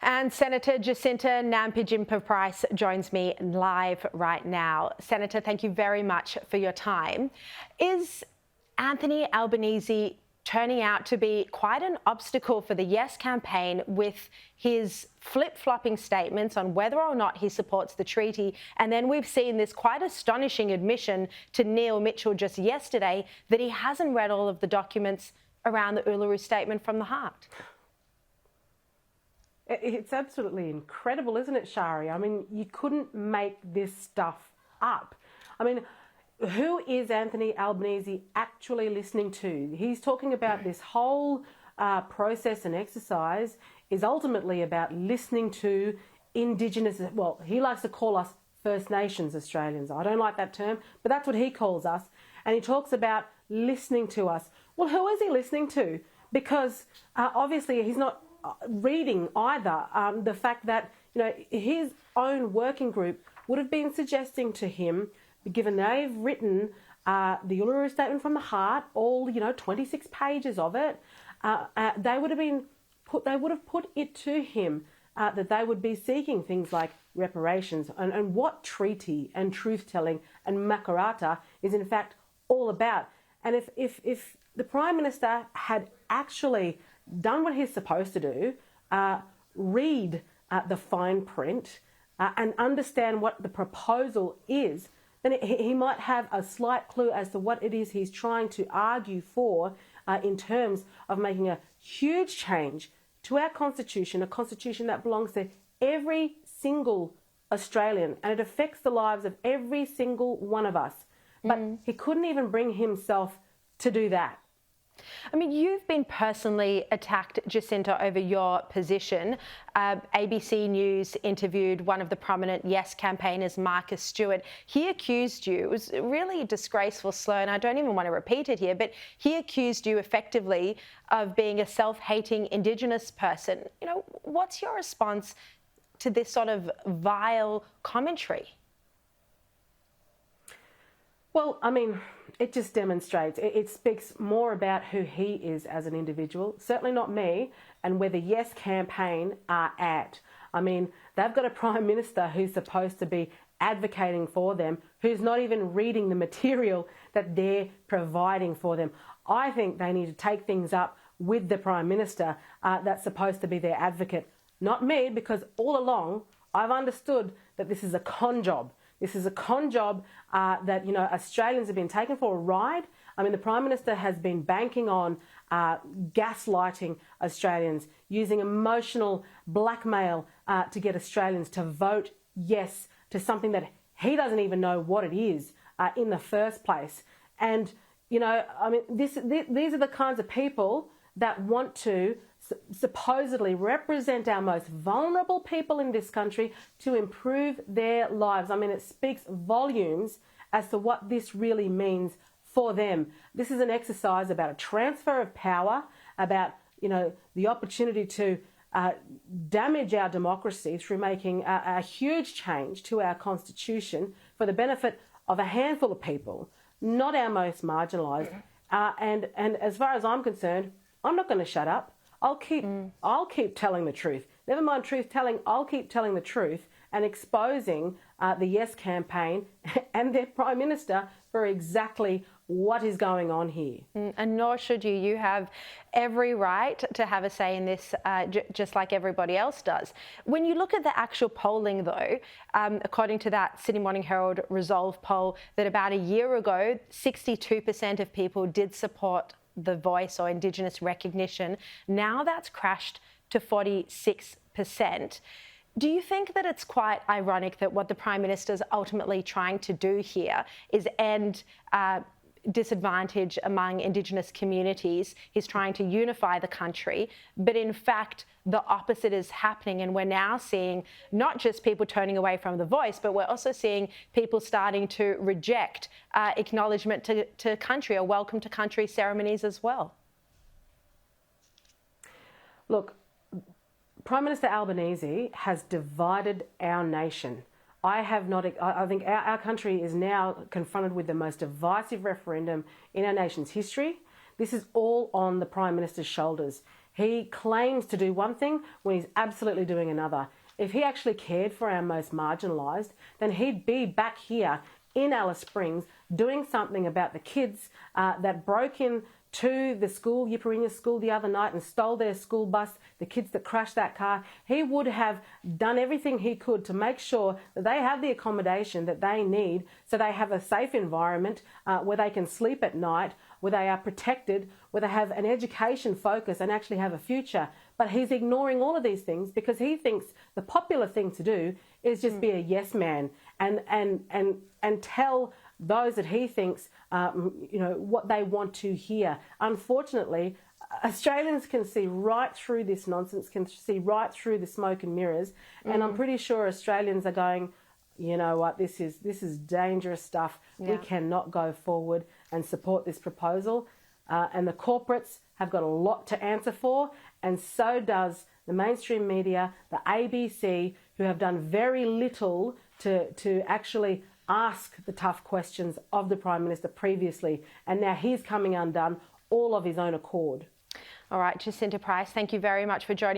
And Senator Jacinta Price joins me live right now. Senator, thank you very much for your time. Is Anthony Albanese turning out to be quite an obstacle for the Yes campaign with his flip-flopping statements on whether or not he supports the treaty? And then we've seen this quite astonishing admission to Neil Mitchell just yesterday that he hasn't read all of the documents around the Uluru Statement from the heart. It's absolutely incredible, isn't it, Sharri? I mean, you couldn't make this stuff up. I mean, who is Anthony Albanese actually listening to? He's talking about this whole process and exercise is ultimately about listening to Indigenous, well, he likes to call us First Nations Australians. I don't like that term, but that's what he calls us. And he talks about listening to us. Well, who is he listening to? Because obviously he's not reading either the fact that, you know, his own working group would have been suggesting to him, given they've written the Uluru Statement from the heart, all, 26 pages of it, they would have put it to him that they would be seeking things like reparations and what treaty and truth-telling and makarata is in fact all about. And if the Prime Minister had actually done what he's supposed to do, read the fine print and understand what the proposal is, then he might have a slight clue as to what it is he's trying to argue for in terms of making a huge change to our constitution, a constitution that belongs to every single Australian, and it affects the lives of every single one of us. But he couldn't even bring himself to do that. I mean, you've been personally attacked, Jacinta, over your position. ABC News interviewed one of the prominent Yes campaigners, Marcus Stewart. He accused you, it was a really disgraceful slur, and I don't even want to repeat it here, but he accused you effectively of being a self-hating Indigenous person. What's your response to this sort of vile commentary? Well, I mean, it just demonstrates, it speaks more about who he is as an individual, certainly not me, and where the Yes campaign are at. I mean, they've got a Prime Minister who's supposed to be advocating for them, who's not even reading the material that they're providing for them. I think they need to take things up with the Prime Minister that's supposed to be their advocate, not me, because all along I've understood that this is a con job. This is a con job that, Australians have been taken for a ride. I mean, the Prime Minister has been banking on gaslighting Australians, using emotional blackmail to get Australians to vote yes to something that he doesn't even know what it is in the first place. And, I mean, these are the kinds of people that want to supposedly represent our most vulnerable people in this country to improve their lives. I mean, it speaks volumes as to what this really means for them. This is an exercise about a transfer of power, about, the opportunity to damage our democracy through making a huge change to our constitution for the benefit of a handful of people, not our most marginalised. And as far as I'm concerned, I'm not going to shut up. I'll keep telling the truth. Never mind truth telling, I'll keep telling the truth and exposing the Yes campaign and their Prime Minister for exactly what is going on here. And nor should you. You have every right to have a say in this, just like everybody else does. When you look at the actual polling, though, according to that Sydney Morning Herald Resolve poll, that about a year ago, 62% of people did support the voice or Indigenous recognition. Now that's crashed to 46%. Do you think that it's quite ironic that what the Prime Minister is ultimately trying to do here is end disadvantage among Indigenous communities? He's trying to unify the country, but in fact, the opposite is happening. And we're now seeing not just people turning away from the voice, but we're also seeing people starting to reject acknowledgement to country or welcome to country ceremonies as well. Look, Prime Minister Albanese has divided our nation. I think our country is now confronted with the most divisive referendum in our nation's history. This is all on the Prime Minister's shoulders. He claims to do one thing when he's absolutely doing another. If he actually cared for our most marginalised, then he'd be back here in Alice Springs doing something about the kids that broke in to the school, Yiparinya School, the other night and stole their school bus, the kids that crashed that car. He would have done everything he could to make sure that they have the accommodation that they need, so they have a safe environment where they can sleep at night, where they are protected, where they have an education focus and actually have a future. But he's ignoring all of these things because he thinks the popular thing to do is just be a yes man and tell those that he thinks, what they want to hear. Unfortunately, Australians can see right through this nonsense, can see right through the smoke and mirrors, and I'm pretty sure Australians are going, you know what, this is dangerous stuff. Yeah. We cannot go forward and support this proposal. And the corporates have got a lot to answer for, and so does the mainstream media, the ABC, who have done very little to actually ask the tough questions of the Prime Minister previously, and now he's coming undone all of his own accord. All right, Jacinta Price, thank you very much for joining me.